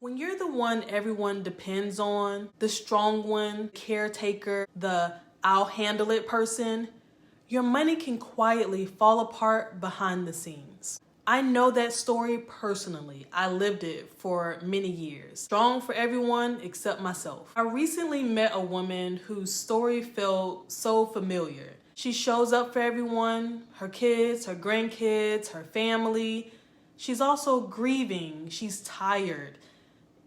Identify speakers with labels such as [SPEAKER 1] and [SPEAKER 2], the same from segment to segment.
[SPEAKER 1] When you're the one everyone depends on, the strong one, caretaker, the I'll handle it person, your money can quietly fall apart behind the scenes. I know that story personally. I lived it for many years. Strong for everyone except myself. I recently met a woman whose story felt so familiar. She shows up for everyone, her kids, her grandkids, her family. She's also grieving, she's tired,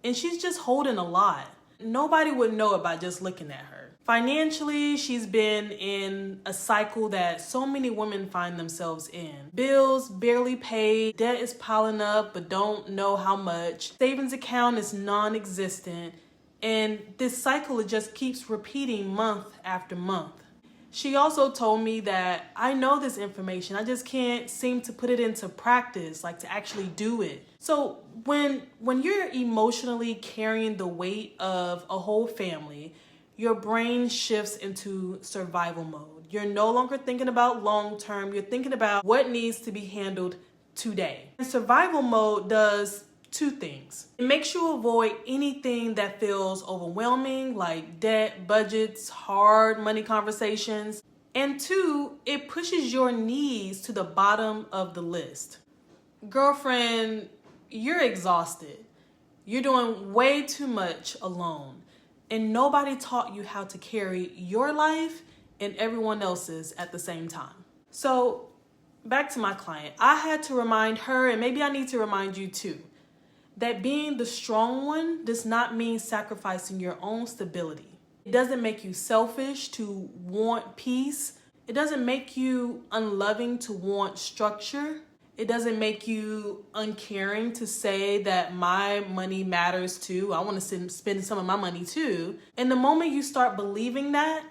[SPEAKER 1] and she's just holding a lot. Nobody would know it by just looking at her. Financially, she's been in a cycle that so many women find themselves in. Bills barely paid, debt is piling up but don't know how much, savings account is non-existent, and this cycle it just keeps repeating month after month. She also told me that I know this information, I just can't seem to put it into practice, like to actually do it. So when you're emotionally carrying the weight of a whole family, your brain shifts into survival mode. You're no longer thinking about long term, you're thinking about what needs to be handled today. And survival mode does two things. It makes you avoid anything that feels overwhelming, like debt, budgets, hard money conversations. And two, it pushes your needs to the bottom of the list. Girlfriend, you're exhausted. You're doing way too much alone. And nobody taught you how to carry your life and everyone else's at the same time. So back to my client, I had to remind her, and maybe I need to remind you too, that being the strong one does not mean sacrificing your own stability. It doesn't make you selfish to want peace. It doesn't make you unloving to want structure. It doesn't make you uncaring to say that my money matters too. I want to spend some of my money too. And the moment you start believing that,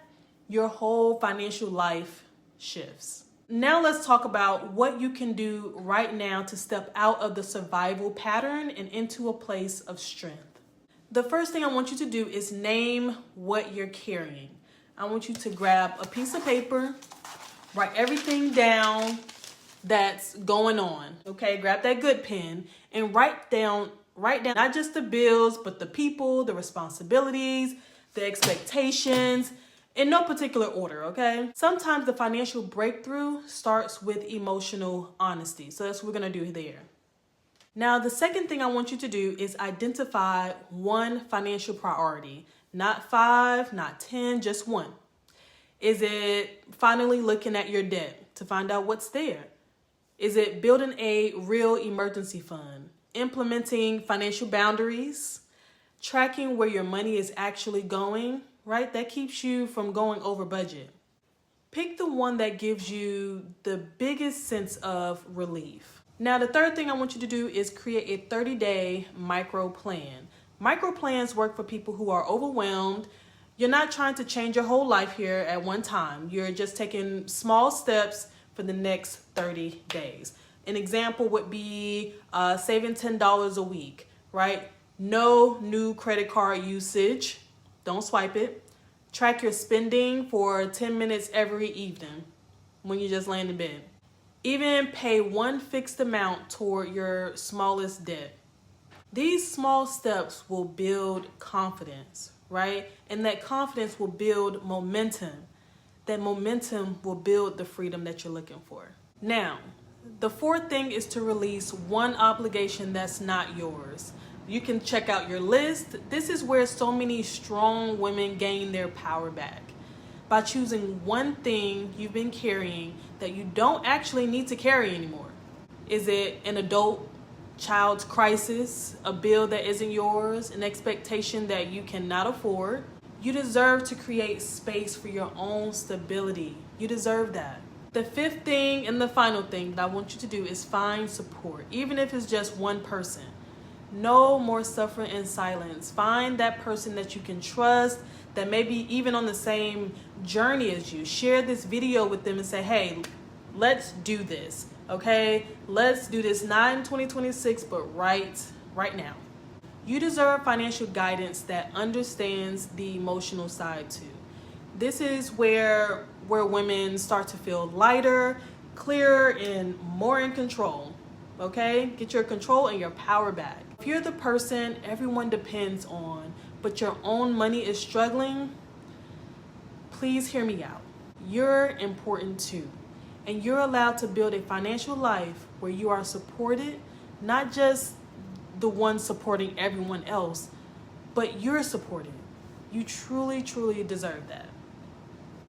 [SPEAKER 1] your whole financial life shifts. Now let's talk about what you can do right now to step out of the survival pattern and into a place of strength. The first thing I want you to do is name what you're carrying. I want you to grab a piece of paper, write everything down that's going on. Okay, grab that good pen and write down not just the bills, but the people, the responsibilities, the expectations, in no particular order, okay? Sometimes the financial breakthrough starts with emotional honesty. So that's what we're gonna do there. Now, the second thing I want you to do is identify one financial priority. Not 5, not 10, just one. Is it finally looking at your debt to find out what's there? Is it building a real emergency fund? Implementing financial boundaries? Tracking where your money is actually going? Right? That keeps you from going over budget. Pick the one that gives you the biggest sense of relief. Now, the third thing I want you to do is create a 30-day micro plan. Micro plans work for people who are overwhelmed. You're not trying to change your whole life here at one time. You're just taking small steps for the next 30 days. An example would be saving $10 a week, right? No new credit card usage. Don't swipe it. Track your spending for 10 minutes every evening when you just laying in bed. Even pay one fixed amount toward your smallest debt. These small steps will build confidence, right? And that confidence will build momentum. That momentum will build the freedom that you're looking for. Now, the fourth thing is to release one obligation that's not yours. You can check out your list. This is where so many strong women gain their power back. By choosing one thing you've been carrying that you don't actually need to carry anymore. Is it an adult child's crisis, a bill that isn't yours, an expectation that you cannot afford? You deserve to create space for your own stability. You deserve that. The fifth thing and the final thing that I want you to do is find support, even if it's just one person. No more suffering in silence. Find that person that you can trust, that may be even on the same journey as you. Share this video with them and say, hey, let's do this, okay? Let's do this not in 2026, but right now. You deserve financial guidance that understands the emotional side too. This is where women start to feel lighter, clearer, and more in control. okay? Get your control and your power back. If you're the person everyone depends on, but your own money is struggling, please hear me out. You're important too. And you're allowed to build a financial life where you are supported, not just the one supporting everyone else, but you're supported. You truly, truly deserve that.